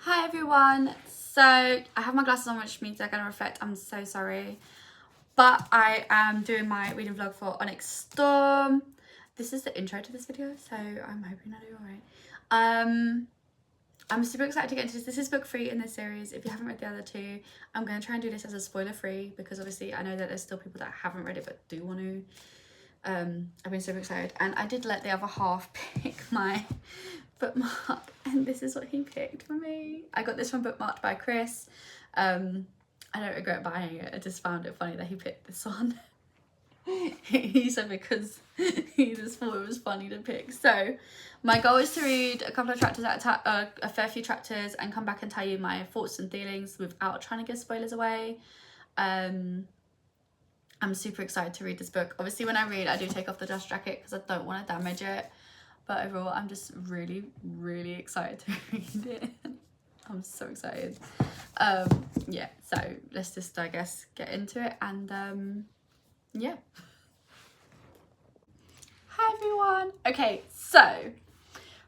Hi everyone, so I have my glasses on, which means they're going to reflect. I'm so sorry, but I am doing my reading vlog for Onyx Storm. This is the intro to this video, so I'm hoping I do alright. I'm super excited to get into this. This is book 3 in this series. If you haven't read the other 2, I'm going to try and do this as a spoiler free, because obviously I know that there's still people that haven't read it but do want to. I've been super excited, and I did let the other half pick my bookmark, and this is what he picked for me. I got this one bookmarked by Chris. I don't regret buying it. I just found it funny that he picked this one. He said because he just thought it was funny to pick. So my goal is to read a couple of chapters at a fair few chapters, and come back and tell you my thoughts and feelings without trying to give spoilers away. I'm super excited to read this book. Obviously when I read, I do take off the dust jacket because I don't want to damage it. But overall, I'm just really, really excited to read it. I'm so excited. Yeah, so let's just, I guess, get into it. And yeah. Hi everyone. Okay, so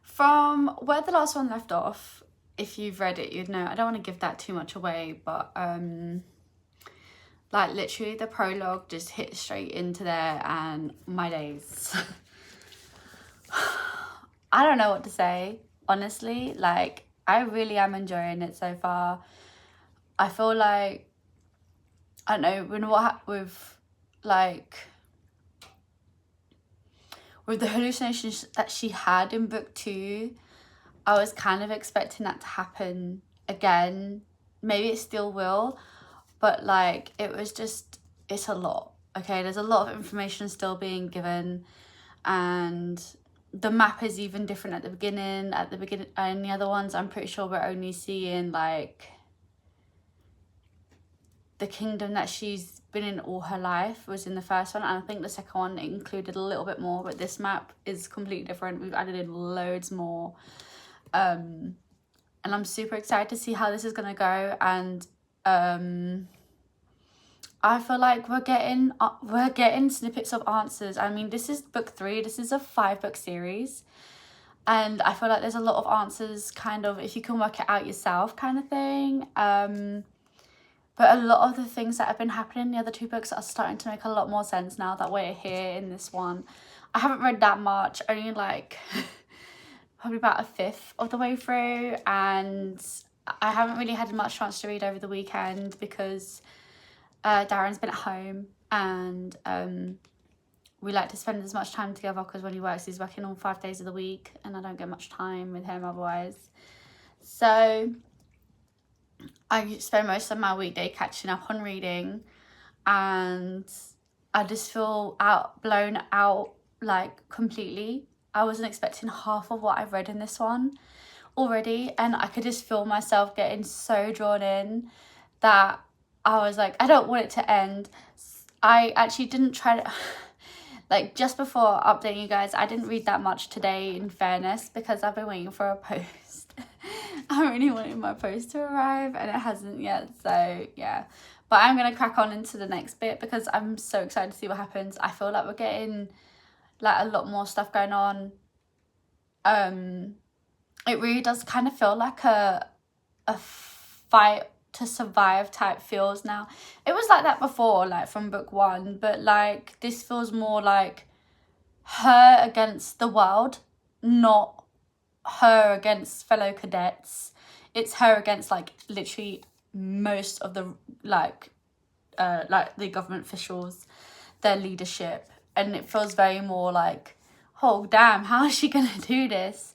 from where the last one left off, if you've read it, you'd know. I don't want to give that too much away, but like literally the prologue just hit straight into there, and my days. I don't know what to say, honestly. Like, I really am enjoying it so far. I feel like, I don't know, with the hallucinations that she had in book 2, I was kind of expecting that to happen again. Maybe it still will, but like, it's a lot. Okay, there's a lot of information still being given, and the map is even different at the beginning. And the other ones, I'm pretty sure we're only seeing like the kingdom that she's been in all her life was in the first one, and I think the second one included a little bit more, but this map is completely different. We've added in loads more, and I'm super excited to see how this is gonna go. And I feel like we're getting snippets of answers. I mean, this is book 3. This is a 5-book series, and I feel like there's a lot of answers, kind of, if you can work it out yourself, kind of thing. But a lot of the things that have been happening in the other 2 books are starting to make a lot more sense now that we're here in this one. I haven't read that much, only like probably about a fifth of the way through, and I haven't really had much chance to read over the weekend because Darren's been at home, and we like to spend as much time together, because when he works, he's working all 5 days of the week, and I don't get much time with him otherwise. So I spend most of my weekday catching up on reading, and I just feel blown out, like, completely. I wasn't expecting half of what I've read in this one already, and I could just feel myself getting so drawn in that I was like, I don't want it to end. I actually didn't try to, like, just before updating you guys, I didn't read that much today, in fairness, because I've been waiting for a post. I really wanted my post to arrive, and it hasn't yet, so yeah. But I'm going to crack on into the next bit, because I'm so excited to see what happens. I feel like we're getting, like, a lot more stuff going on. It really does kind of feel like a fight to survive type feels now. It was like that before, like from book 1, but like this feels more like her against the world, not her against fellow cadets. It's her against like literally most of the like the government officials, their leadership, and it feels very more like, oh damn, how is she gonna do this?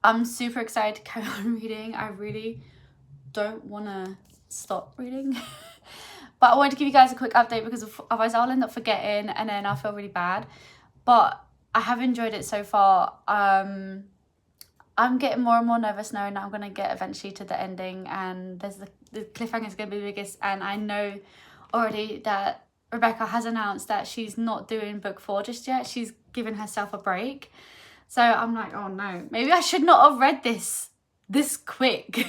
I'm super excited to carry on reading. I really don't want to stop reading. But I wanted to give you guys a quick update, because otherwise I'll end up forgetting, and then I'll feel really bad. But I have enjoyed it so far. I'm getting more and more nervous knowing that I'm going to get eventually to the ending, and there's the cliffhanger is going to be the biggest. And I know already that Rebecca has announced that she's not doing book 4 just yet. She's given herself a break. So I'm like, oh no, maybe I should not have read this quick.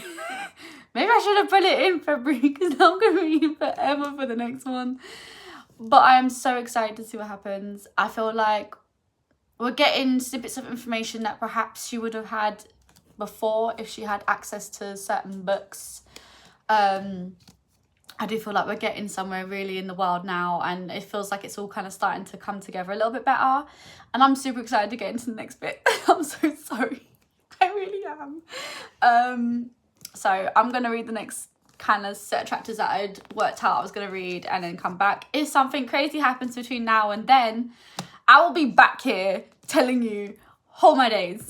Maybe I should have put it in February, because now I'm going to read forever for the next one. But I am so excited to see what happens. I feel like we're getting snippets of information that perhaps she would have had before if she had access to certain books. I do feel like we're getting somewhere really in the world now, and it feels like it's all kind of starting to come together a little bit better, and I'm super excited to get into the next bit. I'm so sorry. I really am. So I'm going to read the next kind of set of chapters that I'd worked out I was going to read and then come back. If something crazy happens between now and then, I will be back here telling you all my days.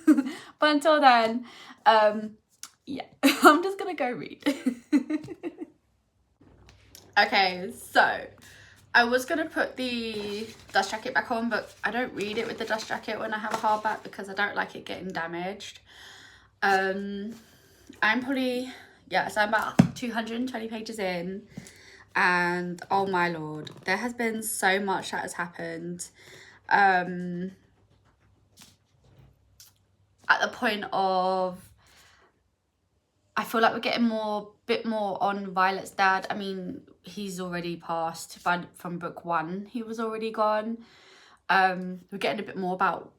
But until then, yeah, I'm just going to go read. Okay, so I was going to put the dust jacket back on, but I don't read it with the dust jacket when I have a hardback because I don't like it getting damaged. I'm probably, yeah, so I'm about 220 pages in, and oh my lord, there has been so much that has happened. At the point of, I feel like we're getting bit more on Violet's dad. I mean, he's already passed from book 1. He was already gone. We're getting a bit more about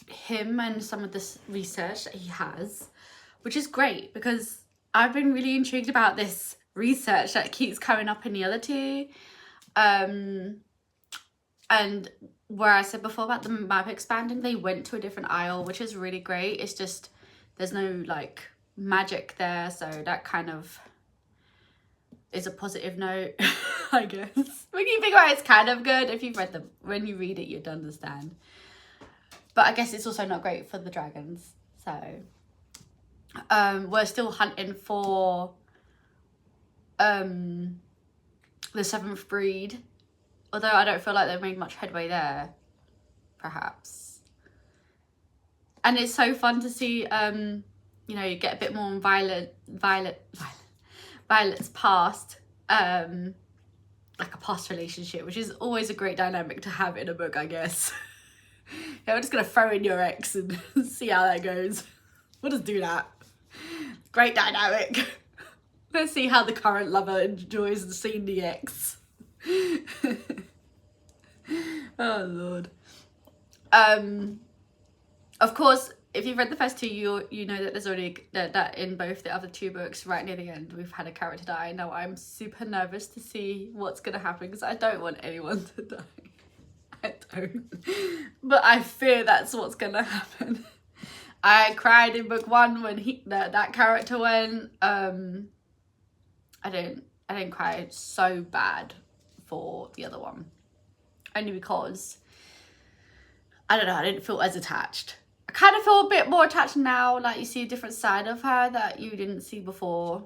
him and some of this research that he has, which is great because I've been really intrigued about this research that keeps coming up in the other two. And where I said before about the map expanding, they went to a different aisle, which is really great. It's just there's no like magic there, so that kind of is a positive note. I guess when you think about it, it's kind of good. If you've read them, when you read it, you'd understand, but I guess it's also not great for the dragons. So we're still hunting for the 7th breed, although I don't feel like they've made much headway there, perhaps. And it's so fun to see you know, you get a bit more on Violet's past, like a past relationship, which is always a great dynamic to have in a book, I guess. Yeah, we're just gonna throw in your ex and see how that goes. We'll just do that. Great dynamic. Let's see how the current lover enjoys seeing the ex. Oh lord. Of course, if you've read the first 2, you know that there's already that in both the other 2 books, right near the end, we've had a character die. Now I'm super nervous to see what's gonna happen because I don't want anyone to die. I don't, but I fear that's what's gonna happen. I cried in book 1 when that character went. I didn't cry so bad for the other one, only because I don't know, I didn't feel as attached. I kind of feel a bit more attached now, like you see a different side of her that you didn't see before.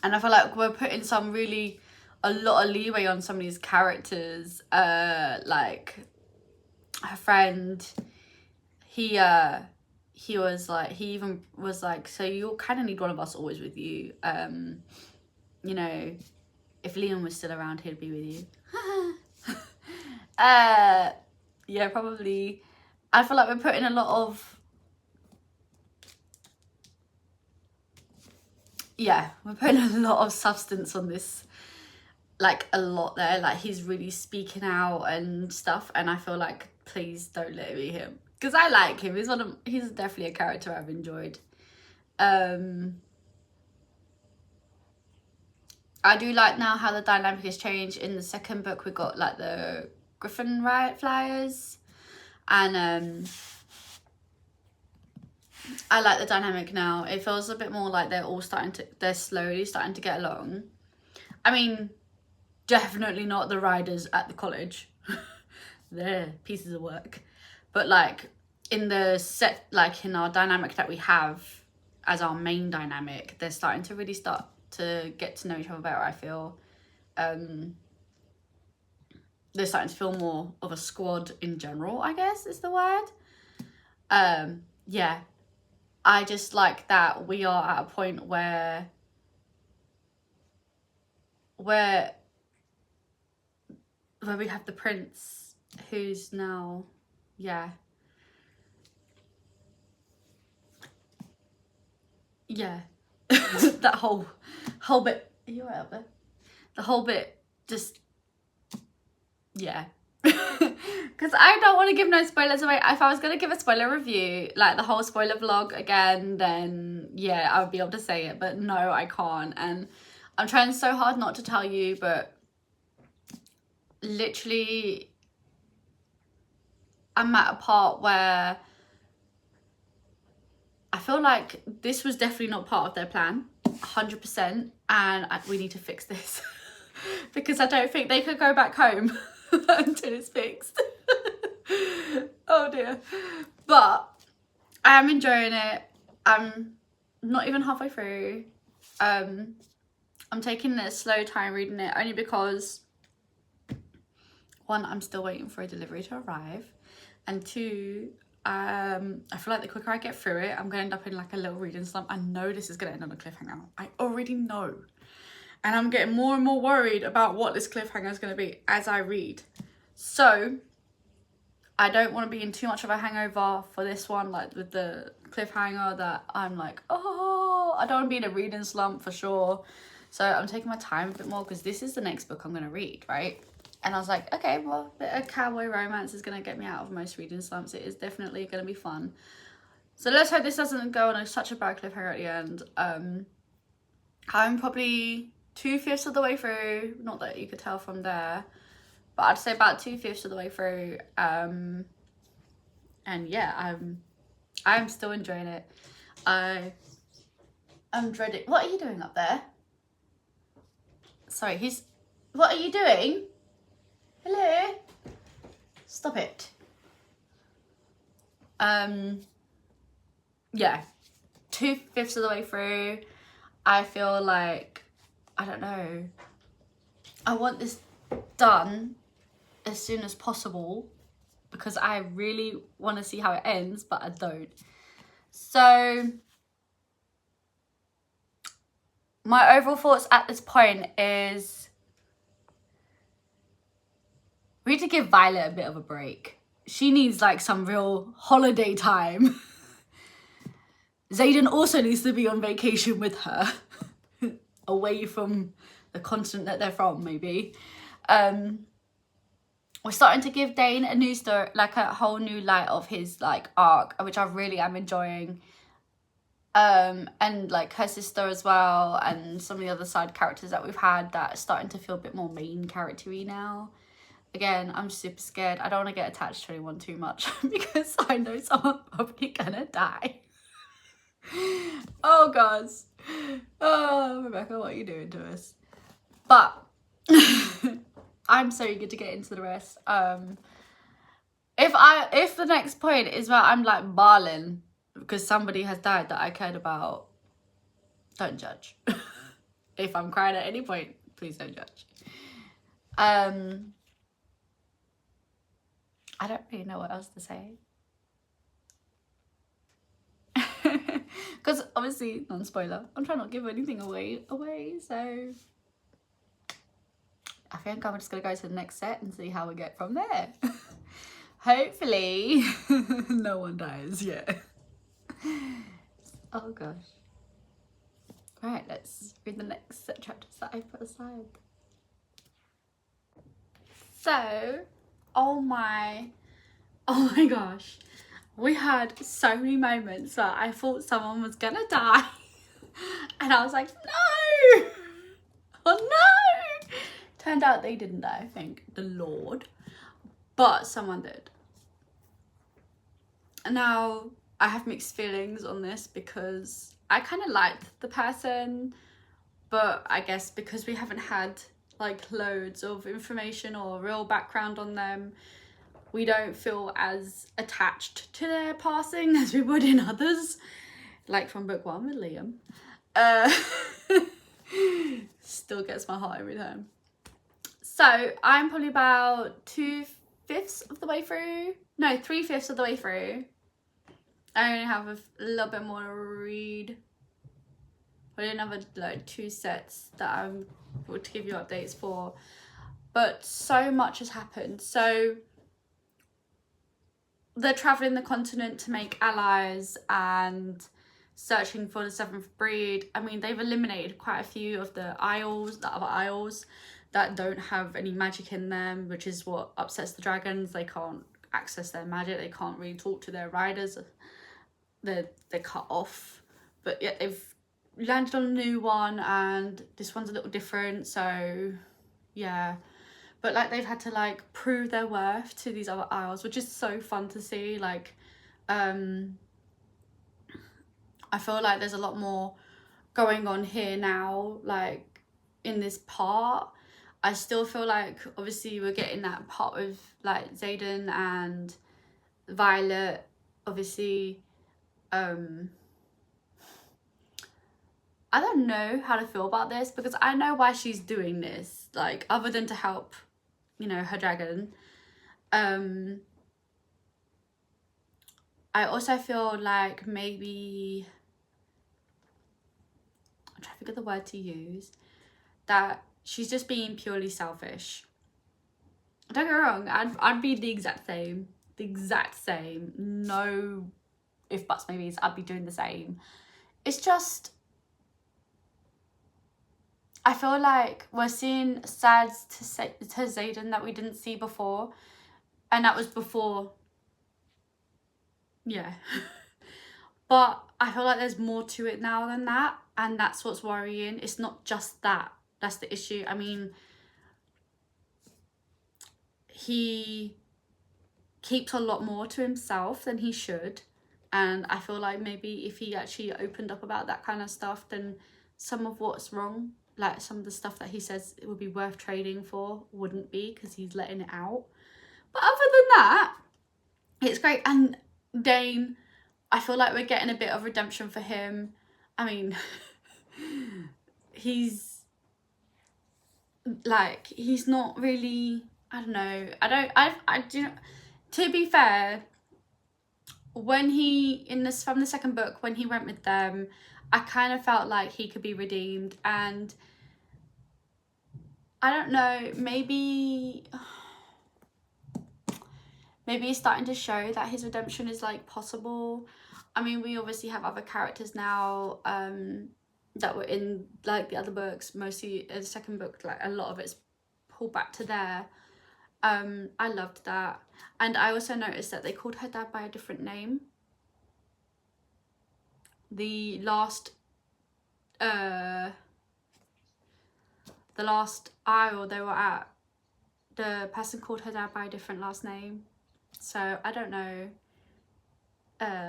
And I feel like we're putting a lot of leeway on some of these characters. Like her friend, he even was like, so you kind of need one of us always with you. You know, if Liam was still around, he'd be with you. Yeah, probably. I feel like we're putting a lot of, yeah, we're putting a lot of substance on this, like a lot there. Like he's really speaking out and stuff, and I feel like please don't let it be him because I like him. He's definitely a character I've enjoyed. I do like now how the dynamic has changed. In the second book, we got like the Griffin Riot Flyers. And I like the dynamic now. It feels a bit more like they're slowly starting to get along. I mean, definitely not the riders at the college. They're pieces of work. But like in the set, like in our dynamic that we have as our main dynamic, they're starting to really start to get to know each other better, I feel. They're starting to feel more of a squad in general, I guess is the word. Yeah, I just like that we are at a point where we have the prince who's now, yeah, that whole bit, are you right up there? The whole bit just, yeah. because I don't want to give no spoilers away. If I was going to give a spoiler review, like the whole spoiler vlog again, then yeah, I would be able to say it. But no, I can't. And I'm trying so hard not to tell you, but literally I'm at a part where I feel like this was definitely not part of their plan, 100%, and we need to fix this because I don't think they could go back home until it's fixed. Oh dear. But I am enjoying it. I'm not even halfway through. I'm taking a slow time reading it, only because one, I'm still waiting for a delivery to arrive, and two, I feel like the quicker I get through it, I'm gonna end up in like a little reading slump. I know this is gonna end on a cliffhanger. I already know. And I'm getting more and more worried about what this cliffhanger is gonna be as I read. So I don't want to be in too much of a hangover for this one, like with the cliffhanger, that I'm like, oh, I don't want to be in a reading slump for sure. So I'm taking my time a bit more because this is the next book I'm going to read, right? And I was like, okay, well, a cowboy romance is going to get me out of most reading slumps. It is definitely going to be fun. So let's hope this doesn't go on such a bad cliffhanger at the end. I'm probably 2/5 of the way through. Not that you could tell from there, but I'd say about 2/5 of the way through. And yeah, I'm still enjoying it. I'm dreading. What are you doing up there? Sorry, what are you doing? Hello? Stop it. Yeah, 2/5 of the way through. I feel like, I don't know, I want this done as soon as possible because I really want to see how it ends, but I don't. So my overall thoughts at this point is we need to give Violet a bit of a break. She needs like some real holiday time. Xaden also needs to be on vacation with her, away from the continent that they're from, maybe. We're starting to give Dane a new story, like a whole new light of his like arc, which I really am enjoying. And like her sister as well, and some of the other side characters that we've had that are starting to feel a bit more main character-y now. Again, I'm super scared. I don't want to get attached to anyone too much because I know someone's probably gonna die. Oh gosh. Oh, Rebecca, what are you doing to us? But I'm so eager to get into the rest. If the next point is where I'm like bawling because somebody has died that I cared about, don't judge. If I'm crying at any point, please don't judge. I don't really know what else to say. Because obviously, non-spoiler, I'm trying not to give anything away, so I think I'm just going to go to the next set and see how we get from there. Hopefully, no one dies yet. Oh gosh. Right, let's read the next set chapters that I put aside. So, oh my gosh. We had so many moments where I thought someone was gonna die. And I was like, no! Oh no! Turned out they didn't die, thank the Lord. But someone did. Now, I have mixed feelings on this because I kind of liked the person, but I guess because we haven't had like loads of information or real background on them, we don't feel as attached to their passing as we would in others, like from book 1 with Liam. Still gets my heart every time. So I'm probably about 2/5 of the way through. No, 3/5 of the way through. I only have a little bit more to read. I didn't have like 2 sets that I'm able to give you updates for, but so much has happened. So they're traveling the continent to make allies and searching for the 7th breed. I mean, they've eliminated quite a few of the other isles. that don't have any magic in them, which is what upsets the dragons. They can't access their magic, they can't really talk to their riders, they're cut off. But yet they've landed on a new one, and this one's a little different, so yeah. But like they've had to like prove their worth to these other isles, which is so fun to see. Like I feel like there's a lot more going on here now, like in this part. I still feel like obviously we're getting that part with like Xaden and Violet, obviously. I don't know how to feel about this, because I know why she's doing this, like other than to help, you know, her dragon. I also feel like maybe, I'm trying to think of the word to use, that she's just being purely selfish. Don't get me wrong, I'd be the exact same, no if buts maybes, I'd be doing the same. It's just, I feel like we're seeing sides to Xaden that we didn't see before, and that was before, yeah. But I feel like there's more to it now than that, and that's what's worrying. It's not just that, that's the issue. I mean, he keeps a lot more to himself than he should, and I feel like maybe if he actually opened up about that kind of stuff, then some of what's wrong, like some of the stuff that he says it would be worth trading for, wouldn't be, because he's letting it out. But other than that, it's great. And Dane, I feel like we're getting a bit of redemption for him. I mean, he's like, he's not really, I don't know, I do, to be fair, when he, from the second book, when he went with them, I kind of felt like he could be redeemed. And I don't know, maybe he's starting to show that his redemption is like possible. I mean, we obviously have other characters now that were in like the other books, mostly the second book, like a lot of it's pulled back to there. I loved that. And I also noticed that they called her dad by a different name. The last aisle they were at, the person called her dad by a different last name. So I don't know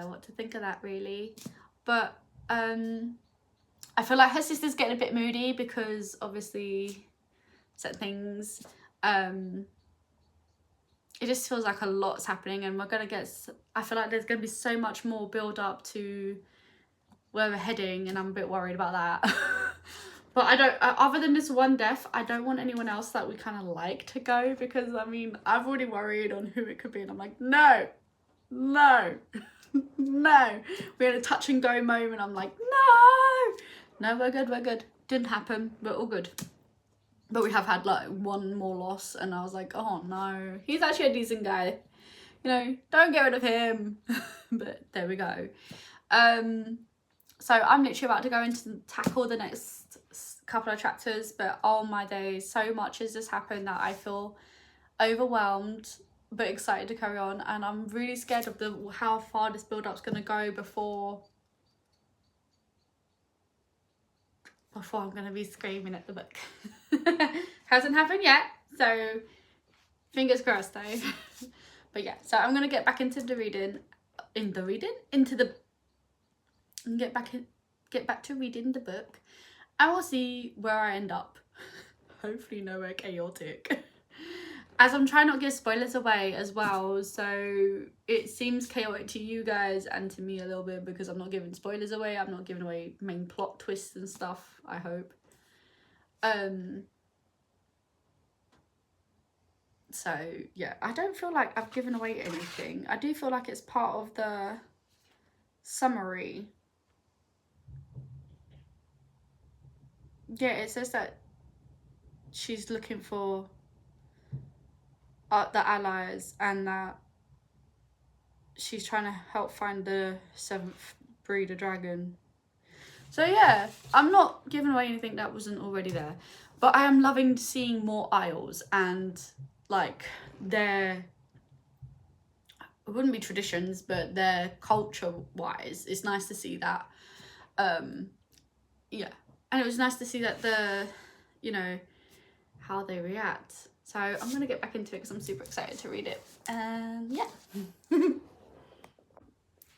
what to think of that really. But I feel like her sister's getting a bit moody because obviously certain things. It just feels like a lot's happening, and we're gonna get, I feel like there's gonna be so much more build up to where we're heading, and I'm a bit worried about that. But I don't, other than this one death, I don't want anyone else that we kind of like to go, because I mean, I've already worried on who it could be, and I'm like, no, no, no. We had a touch and go moment. I'm like, no, we're good. Didn't happen. We're all good. But we have had like one more loss, and I was like, oh no, he's actually a decent guy. You know, don't get rid of him. But there we go. So I'm literally about to go into tackle the next couple of chapters, but oh my days, so much has just happened that I feel overwhelmed but excited to carry on, and I'm really scared of how far this build-up's gonna go before I'm gonna be screaming at the book. Hasn't happened yet, so fingers crossed though. But yeah, so I'm gonna get back into the reading, get back to reading the book, and we'll see where I end up. Hopefully nowhere chaotic. As I'm trying not to give spoilers away as well, so it seems chaotic to you guys and to me a little bit, because I'm not giving spoilers away. I'm not giving away main plot twists and stuff, I hope. So yeah, I don't feel like I've given away anything. I do feel like it's part of the summary. Yeah, it says that she's looking for the allies, and that she's trying to help find the 7th breeder dragon. So yeah, I'm not giving away anything that wasn't already there. But I am loving seeing more Isles and like their, it wouldn't be traditions, but their culture wise, it's nice to see that. Yeah, and it was nice to see that you know, how they react. So I'm gonna get back into it because I'm super excited to read it. And yeah.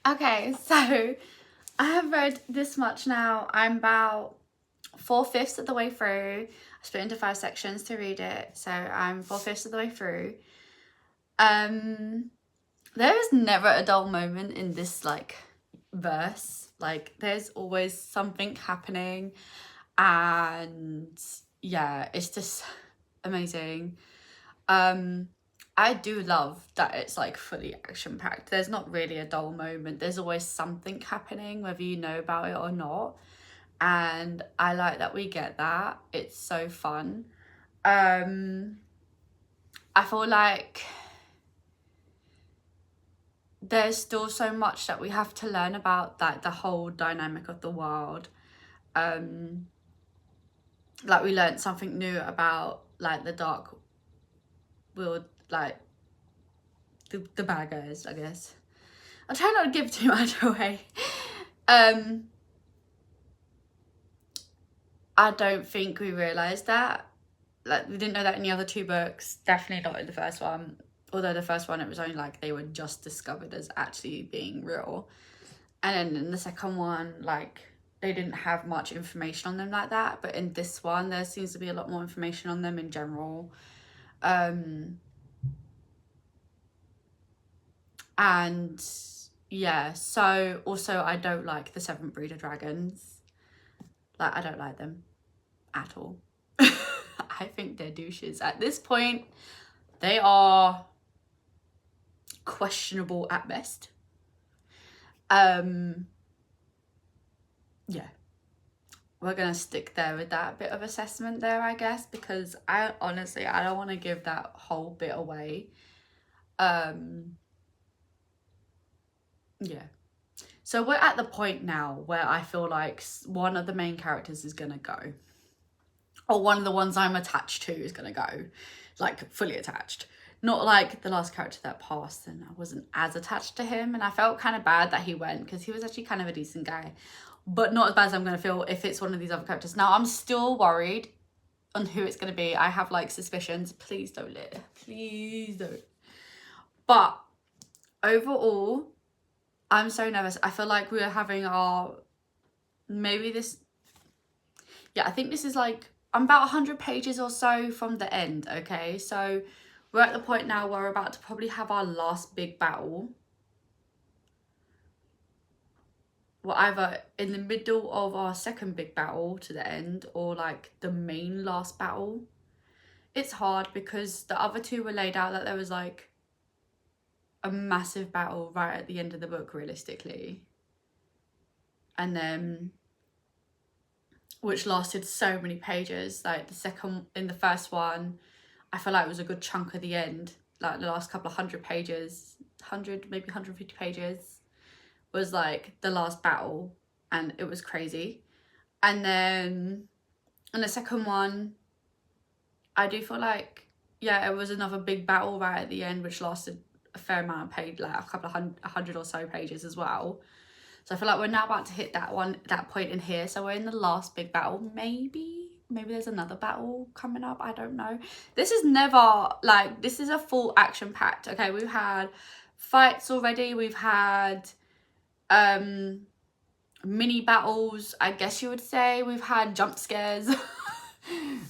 Okay, so I have read this much now. I'm about 4/5 of the way through. I split into 5 sections to read it, so I'm 4/5 of the way through. There is never a dull moment in this like verse. Like there's always something happening, and yeah, it's just amazing. I do love that it's like fully action packed. There's not really a dull moment. There's always something happening, whether you know about it or not. And I like that we get that. It's so fun. I feel like there's still so much that we have to learn about like the whole dynamic of the world. Like we learned something new about like the dark world, like the bad guys, I guess. I'll try not to give too much away. I don't think we realised that. Like we didn't know that in the other 2 books. Definitely not in the first one. Although the first one, it was only like they were just discovered as actually being real. And then in the second one, like they didn't have much information on them like that. But in this one, there seems to be a lot more information on them in general. And yeah, so also I don't like the 7th breeder dragons. Like I don't like them at all. I think they're douches. At this point, they are questionable at best. Yeah, we're gonna stick there with that bit of assessment there, I guess, because I honestly don't want to give that whole bit away. Yeah, so we're at the point now where I feel like one of the main characters is gonna go, or one of the ones I'm attached to is gonna go, like fully attached. Not like the last character that passed and I wasn't as attached to him, and I felt kind of bad that he went because he was actually kind of a decent guy, but not as bad as I'm going to feel if it's one of these other characters. Now I'm still worried on who it's going to be. I have like suspicions. Please don't please don't. But overall, I'm so nervous. I feel like we're having our, maybe this, yeah, I think this is like, I'm about 100 pages or so from the end, okay? So we're at the point now where we're about to probably have our last big battle. We're either in the middle of our second big battle to the end or like the main last battle. It's hard because the other 2 were laid out that there was like a massive battle right at the end of the book, realistically. And then, which lasted so many pages. Like in the first one, I feel like it was a good chunk of the end. Like the last couple of 100 pages, 100, maybe 150 pages was like the last battle, and it was crazy. And then in the second one, I do feel like, yeah, it was another big battle right at the end, which lasted a fair amount of pages, like a couple of 100 or so pages as well. So I feel like we're now about to hit that point in here. So we're in the last big battle. Maybe there's another battle coming up. I don't know. This is never like, this is a full action packed. Okay, we've had fights already. We've had mini battles, I guess you would say. We've had jump scares.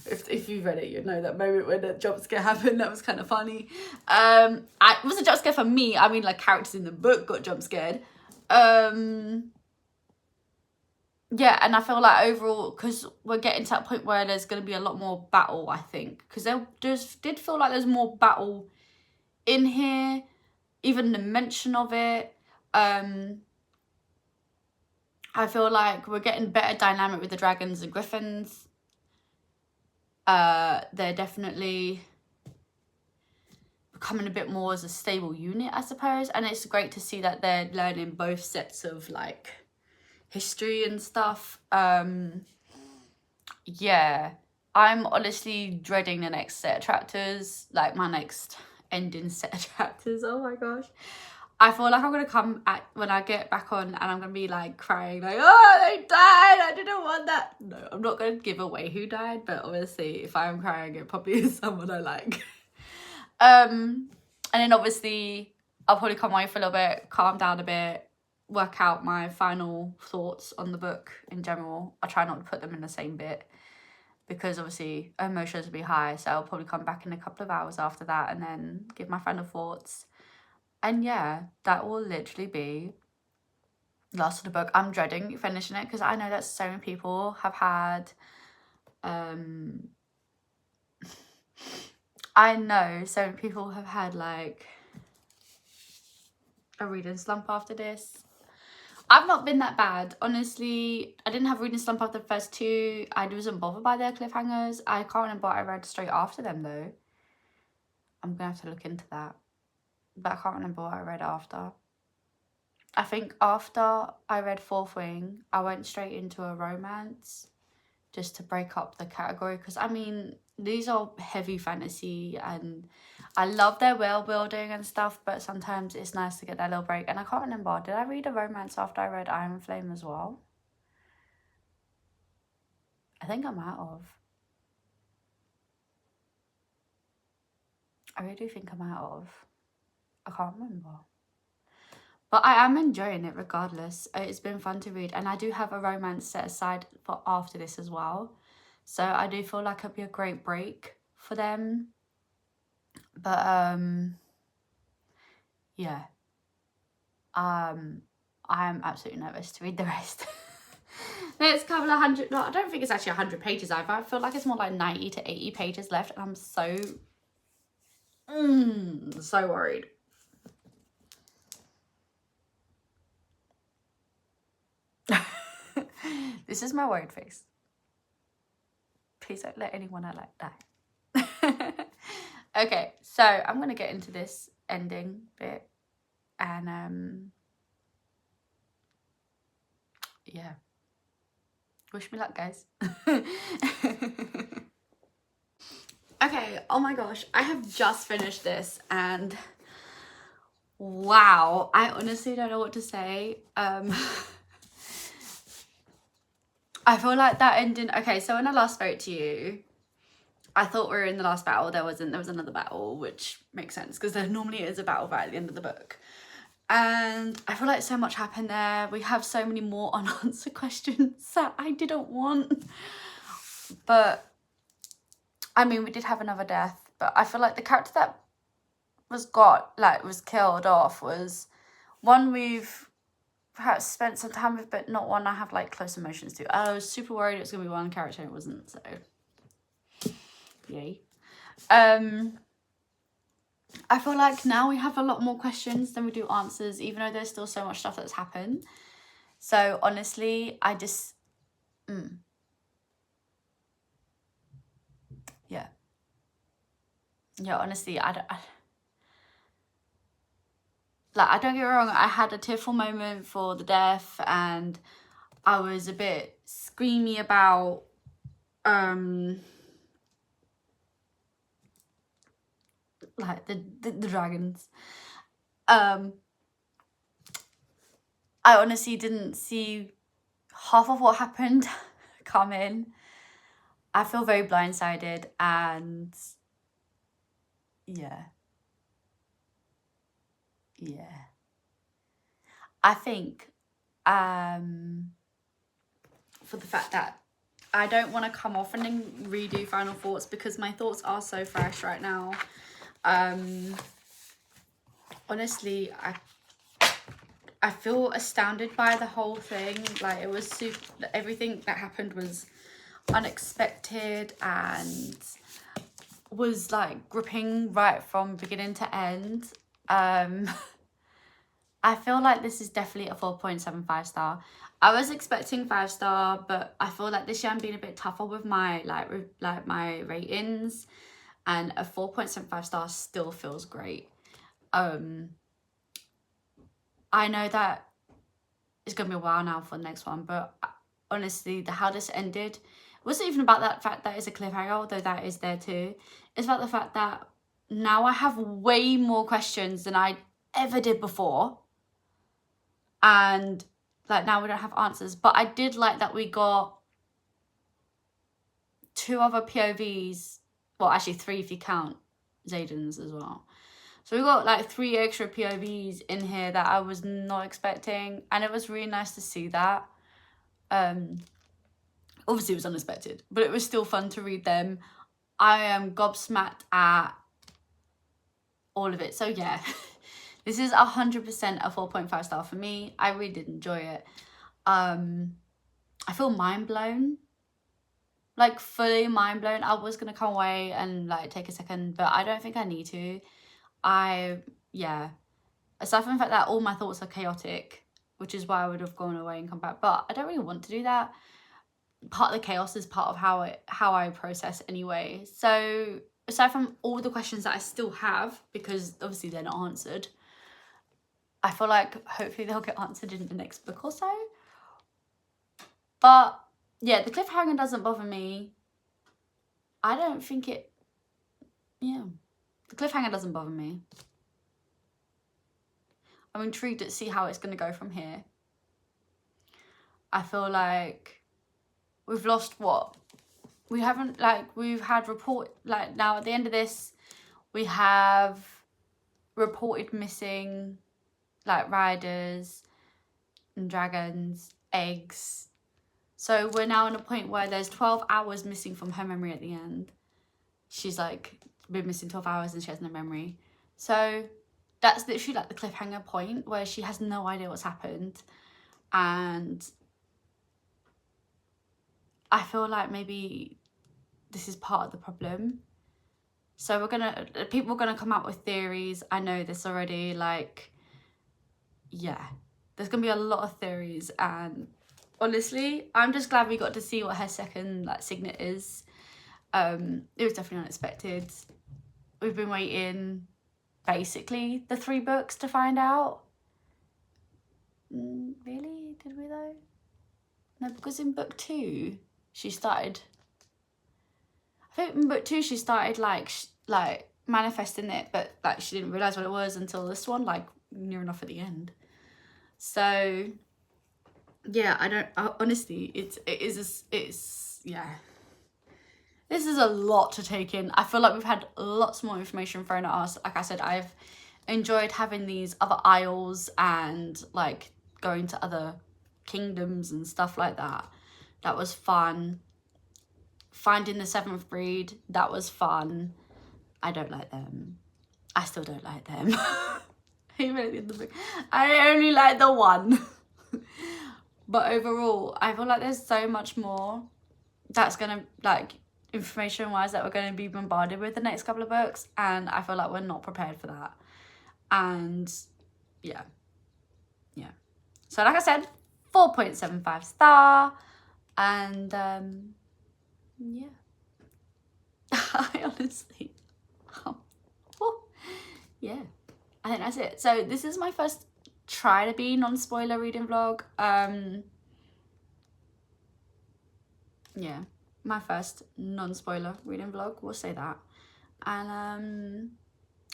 if you've read it, you'd know that moment when the jump scare happened. That was kind of funny. It was a jump scare for me. I mean, like characters in the book got jump scared. Yeah, and I feel like overall, because we're getting to that point where there's going to be a lot more battle, I think, because there just did feel like there's more battle in here, even the mention of it. I feel like we're getting better dynamic with the dragons and griffins. They're definitely becoming a bit more as a stable unit, I suppose, and it's great to see that they're learning both sets of like history and stuff. Yeah, I'm honestly dreading the next set of chapters, like my next ending set of chapters. Oh my gosh. I feel like I'm gonna come at when I get back on and I'm gonna be like crying, like, oh, they died, I didn't want that. No, I'm not gonna give away who died, but obviously if I'm crying, it probably is someone I like. And then obviously I'll probably come away for a little bit, calm down a bit, work out my final thoughts on the book in general. I try not to put them in the same bit because obviously emotions will be high, so I'll probably come back in a couple of hours after that and then give my final thoughts. And yeah, that will literally be the last of the book. I'm dreading finishing it because I know that so many people have had I know so many people have had like a reading slump after this. I've not been that bad, honestly. I didn't have a reading slump after the first two. I wasn't bothered by their cliffhangers. I can't remember what I read straight after them though. I'm gonna have to look into that, but I can't remember what I read after. I think after I read Fourth Wing, I went straight into a romance just to break up the category, because I mean, these are heavy fantasy and I love their world building and stuff, but sometimes it's nice to get that little break. And I can't remember, did I read a romance after I read Iron Flame as well? I think I might have. I really do think I might have. I can't remember. But I am enjoying it regardless. It's been fun to read. And I do have a romance set aside for after this as well. So I do feel like it'll be a great break for them. But yeah. I am absolutely nervous to read the rest. There's a couple of hundred, no, I don't think it's actually 100 pages either. I feel like it's more like 90 to 80 pages left. And I'm so worried. This is my worried face. Please don't let anyone I like die. Okay, so I'm going to get into this ending bit. And yeah. Wish me luck, guys. Okay, oh my gosh. I have just finished this and wow. I honestly don't know what to say. I feel like that ending. Okay, so when I last spoke to you, I thought we were in the last battle. There was another battle, which makes sense because there normally is a battle right at the end of the book. And I feel like so much happened there. We have so many more unanswered questions that I didn't want. But I mean, we did have another death. But I feel like the character that was killed off was one we've perhaps spent some time with, but not one I have like close emotions to. I was super worried it was gonna be one character and it wasn't, so yay. I feel like now we have a lot more questions than we do answers, even though there's still so much stuff that's happened. So honestly, I just yeah, honestly, I don't get me wrong, I had a tearful moment for the death and I was a bit screamy about like the dragons. I honestly didn't see half of what happened come in. I feel very blindsided and yeah. I think for the fact that I don't want to come off and then redo final thoughts because my thoughts are so fresh right now. Honestly, I feel astounded by the whole thing. Like, it was everything that happened was unexpected and was like gripping right from beginning to end. I feel like this is definitely a 4.75 star. I was expecting 5 star, but I feel like this year I'm being a bit tougher with my my ratings, and a 4.75 star still feels great. I know that it's gonna be a while now for the next one, but honestly, how this ended wasn't even about that fact that it's a cliffhanger, although that is there too. It's about the fact that now I have way more questions than I ever did before. And like now we don't have answers. But I did like that we got 2 other POVs. Well, actually 3 if you count Zayden's as well. So we got like 3 extra POVs in here that I was not expecting. And it was really nice to see that. Obviously it was unexpected, but it was still fun to read them. I am gobsmacked at all of it. So yeah, this is 100% a 4.5 star for me. I really did enjoy it. I feel mind blown. Like fully mind blown. I was gonna come away and like take a second, but I don't think I need to. Yeah. Aside from the fact that all my thoughts are chaotic, which is why I would have gone away and come back, but I don't really want to do that. Part of the chaos is part of how I process anyway. So aside from all the questions that I still have, because obviously they're not answered, I feel like hopefully they'll get answered in the next book or so. But yeah, the cliffhanger doesn't bother me. I don't think it, yeah, the cliffhanger doesn't bother me. I'm intrigued to see how it's going to go from here. I feel like we've lost what? We haven't, like, we've had report, like, now at the end of this, we have reported missing, like, riders and dragons, eggs. So we're now in a point where there's 12 hours missing from her memory at the end. She's, like, been missing 12 hours and she has no memory. So that's literally, like, the cliffhanger point where she has no idea what's happened. And I feel like maybe this is part of the problem. So people are gonna come up with theories. I know this already, like, yeah, there's gonna be a lot of theories, and honestly, I'm just glad we got to see what her second, like, signet is. It was definitely unexpected. We've been waiting basically the 3 books to find out. Really? Did we though? No, because in book 2 she started, I think in book 2 she started like manifesting it, but like she didn't realise what it was until this one, like near enough at the end. So yeah, honestly, it's yeah, this is a lot to take in. I feel like we've had lots more information thrown at us. Like I said, I've enjoyed having these other isles and like going to other kingdoms and stuff like that. That was fun. Finding the 7th breed, that was fun. I don't like them. I still don't like them. Even at the end of the book, I only like the one. But overall, I feel like there's so much more that's gonna, like, information wise, that we're going to be bombarded with the next couple of books, and I feel like we're not prepared for that. And yeah, so like I said, 4.75 star. And yeah. I honestly yeah, I think that's it. So this is my first try to be non-spoiler reading vlog. Yeah, my first non-spoiler reading vlog, we'll say that. And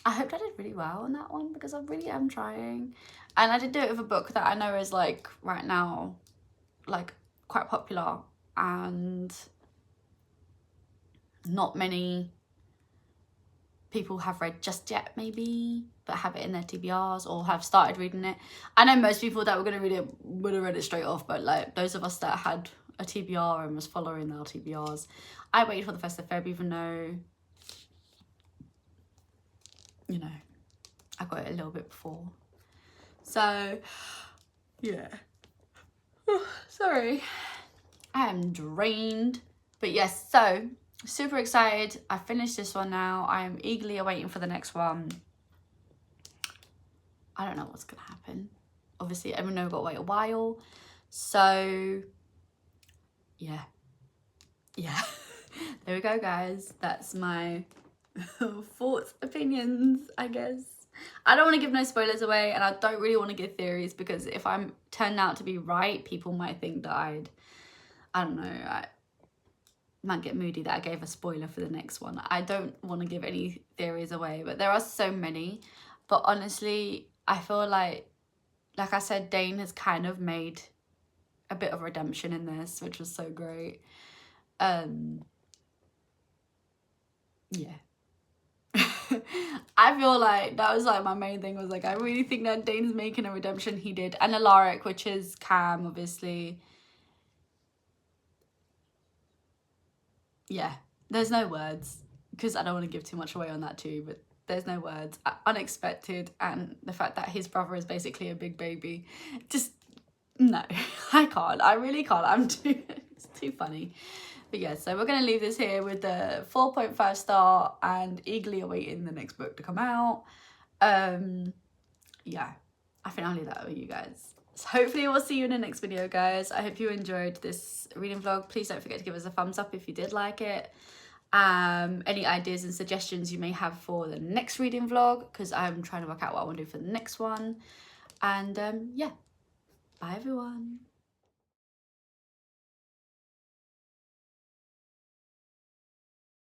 I hope I did really well on that one, because I really am trying. And I did do it with a book that I know is, like, right now, like, quite popular, and not many people have read just yet, maybe, but have it in their TBRs or have started reading it. I know most people that were going to read it would have read it straight off, but like those of us that had a TBR and was following our TBRs, I waited for the 1st of Feb, even though, you know, I got it a little bit before. So yeah. Sorry, I am drained. But yes, so super excited. I finished this one now. I am eagerly awaiting for the next one. I don't know what's gonna happen. Obviously, everyone knows we've got to wait a while. So yeah. There we go, guys. That's my thoughts, opinions, I guess. I don't want to give no spoilers away, and I don't really want to give theories, because if I'm turned out to be right, people might think that I don't know, Might Get Moody that I gave a spoiler for the next one. I don't want to give any theories away, but there are so many. But honestly, I feel like I said, Dane has kind of made a bit of redemption in this, which was so great. Yeah. I feel like that was like my main thing, was like, I really think that Dane's making a redemption. He did. And Alaric, which is Cam, obviously. Yeah, there's no words, because I don't want to give too much away on that too, but there's no words. Unexpected, and the fact that his brother is basically a big baby, just no. I can't, I really can't. It's too funny. But yeah, so we're going to leave this here with the 4.5 star and eagerly awaiting the next book to come out. Yeah, I think I'll leave that with you guys. So hopefully we'll see you in the next video, guys. I hope you enjoyed this reading vlog. Please don't forget to give us a thumbs up if you did like it. Any ideas and suggestions you may have for the next reading vlog, because I'm trying to work out what I want to do for the next one. And yeah, bye everyone.